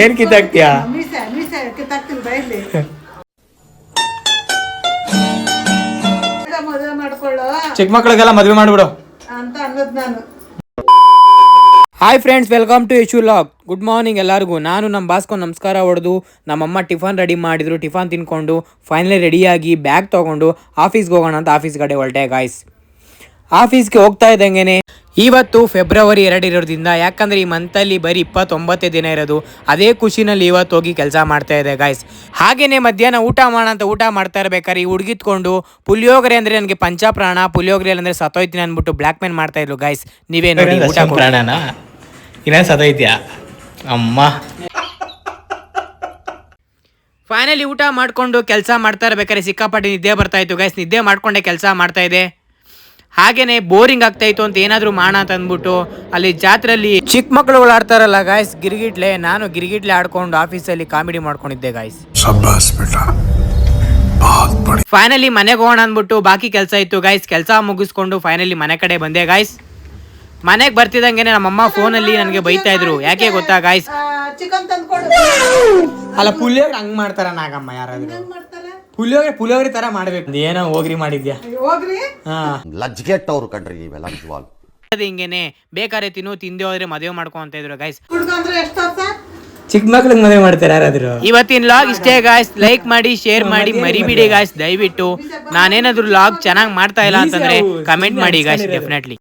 ಏನ್ ಕಿತ್ತಾಕ್ತಿಯಾ? ಚಿಕ್ಕ ಮಕ್ಳಿಗೆಲ್ಲ ಮದ್ವೆ ಮಾಡ್ಬಿಡು ಅಂತ ಅನ್ನೋದು ನಾನು. Hi friends, welcome to Yashu log. Good morning ಎಲ್ಲರಿಗೂ. ನಾನು ನಮ್ಮ ಬಾಸ್ಕೊಂಡು ನಮಸ್ಕಾರ ಹೊಡೆದು ನಮ್ಮಮ್ಮ ಟಿಫನ್ ರೆಡಿ ಮಾಡಿದ್ರು. ಟಿಫನ್ ತಿನ್ಕೊಂಡು ಫೈನಲಿ ರೆಡಿಯಾಗಿ ಬ್ಯಾಗ್ ತೊಗೊಂಡು ಆಫೀಸ್ಗೆ ಹೋಗೋಣ ಅಂತ ಆಫೀಸ್ ಕಡೆ ಹೊರಟೆ ಗಾಯ್ಸ್. ಆಫೀಸ್ಗೆ ಹೋಗ್ತಾ ಇದ್ದಂಗೆ ಇವತ್ತು ಫೆಬ್ರವರಿ 2 ಇರೋದ್ರಿಂದ, ಯಾಕಂದರೆ ಈ ಮಂತಲ್ಲಿ ಬರೀ 29 ದಿನ ಇರೋದು. ಅದೇ ಖುಷಿನಲ್ಲಿ ಇವತ್ತು ಹೋಗಿ ಕೆಲಸ ಮಾಡ್ತಾ ಇದೆ ಗಾಯ್ಸ್. ಹಾಗೆಯೇ ಮಧ್ಯಾಹ್ನ ಊಟ ಮಾಡೋಣ ಅಂತ ಊಟ ಮಾಡ್ತಾ ಇರ್ಬೇಕಾದ್ರೆ ಈ ಹುಡುಗಿತ್ಕೊಂಡು ಪುಳಿಯೋಗರೆ ಅಂದರೆ ನನಗೆ ಪಂಚಪ್ರಾಣ, ಪುಳಿಯೋಗರೆ ಅಂದರೆ ಸತ್ತೋಯ್ತೀನಿ ಅಂದ್ಬಿಟ್ಟು ಬ್ಲ್ಯಾಕ್ ಮೇಲ್ ಮಾಡ್ತಾ ಇದ್ರು ಗಾಯ್ಸ್. ನೀವೇ ನೋಡಿ, ಊಟ ಪ್ರಾಣನ ಇನ್ನೇನು ಸತ್ತೋಯ್ತೀಯಾ ಅಮ್ಮ. ಫೈನಲಿ ಊಟ ಮಾಡಿಕೊಂಡು ಕೆಲಸ ಮಾಡ್ತಾ ಇರ್ಬೇಕಾದ್ರೆ ಸಿಕ್ಕಾಪಟ್ಟೆ ನಿದ್ದೆ ಬರ್ತಾ ಇತ್ತು ಗಾಯ್ಸ್. ನಿದ್ದೆ ಮಾಡ್ಕೊಂಡೆ ಕೆಲಸ ಮಾಡ್ತಾ ಇದೆ. ಹಾಗೇನೆ ಬೋರಿಂಗ್ ಆಗ್ತಾ ಇತ್ತು ಅಂತ ಏನಾದರೂ ಮಾಡೋಣ ಅಂತ ಅಂದ್ಬಿಟ್ಟು ಅಲ್ಲಿ ಜಾತ್ರೆಯಲ್ಲಿ ಚಿಕ್ಕ ಮಕ್ಕಳುಗಳು ಆಡ್ತಾರಲ್ಲ ಗಾಯ್ಸ್, ಗಿರ್ಗಿಟ್ಲೆ. ನಾನು ಗಿರ್ಗಿಟ್ಲೆ ಆಡ್ಕೊಂಡು ಆಫೀಸಲ್ಲಿ ಕಾಮಿಡಿ ಮಾಡ್ಕೊಂಡಿದ್ದೆ ಗಾಯ್ಸ್. ಫೈನಲಿ ಮನೆಗೆ ಹೋಗೋಣ ಅಂದ್ಬಿಟ್ಟು ಬಾಕಿ ಕೆಲಸ ಇತ್ತು ಗಾಯ್ಸ್. ಕೆಲಸ ಮುಗಿಸ್ಕೊಂಡು ಫೈನಲಿ ಮನೆ ಕಡೆ ಬಂದೆ ಗಾಯ್ಸ್. ಮನೆಗೆ ಬರ್ತಿದ್ದಂಗೆ ನಮ್ಮಮ್ಮ ಫೋನಲ್ಲಿ ನನಗೆ ಬೈತಾ ಇದ್ರು. ಯಾಕೆ ಗೊತ್ತಾ ಗಾಯ್ಸ್? ಚಿಕನ್ ತಂದ್ಕೊಡು. ಅಲ್ಲ, ಪುಳಿಯೋಗರೆ ಹಂಗ್ ಮಾಡ್ತಾರ ನಾಗಮ್ಮ? ಯಾರಾದ್ರೂ ಪುಳಿಯೋಗರೆ ತರ ಮಾಡ್ಬೇಕು. ಏನೋ ಹೋಗ್ರಿ ಮಾಡಿದ್ಯಾ? ಹೋಗ್ರಿ, ಲಜ್ಜೆಟ್ಟವ್ರು ಕಣ್ರಿ ನೀವೆಲ್ಲ ನಿಜವಾಗ್ಲೂ. ಹಿಂಗೇನೆ ಬೇಕಾರೆ ತಿಂದೆ ಹೋದ್ರೆ ಮದುವೆ ಮಾಡ್ಕೊಂತ ಇದ್ರು ಗಾಯ್ಸ್. ಚಿಕ್ಕ ಮಕ್ಳಿಗೆ ಮದುವೆ ಮಾಡ್ತಾರೆ ಯಾರಾದ್ರು? ಇವತ್ತಿನ ಲಾಗ್ ಇಷ್ಟೇ ಗಾಯ್ಸ್. ಲೈಕ್ ಮಾಡಿ, ಶೇರ್ ಮಾಡಿ, ಮರಿಬಿಡಿ ಗಾಯ್ಸ್ ದಯವಿಟ್ಟು. ನಾನೇನಾದ್ರು ಲಾಗ್ ಚೆನ್ನಾಗಿ ಮಾಡ್ತಾ ಇಲ್ಲ ಅಂತಂದ್ರೆ ಕಮೆಂಟ್ ಮಾಡಿ ಗಾಯ್ಸ್ ಡೆಫಿನೆಟ್ಲಿ.